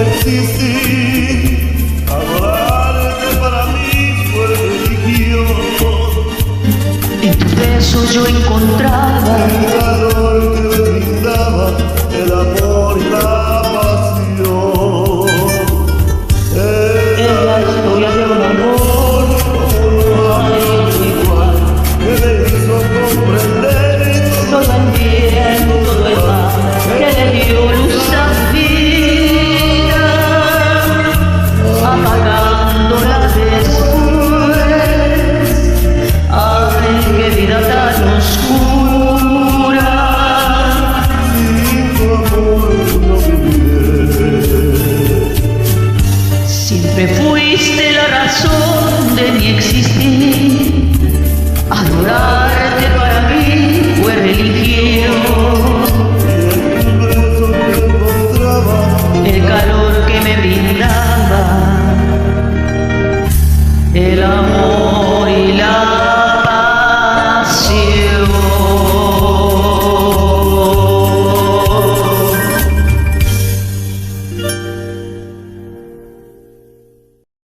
existir. Adorarte para mí fue religión. En tus besos yo encontraba el calor que me brindaba el amor y la pasión. en la historia de un amor no hay igual. Que me hizo comprender Todo el bien, todo el mal, que le dio luz a vida, apagándola después. Ay, qué vida tan oscura.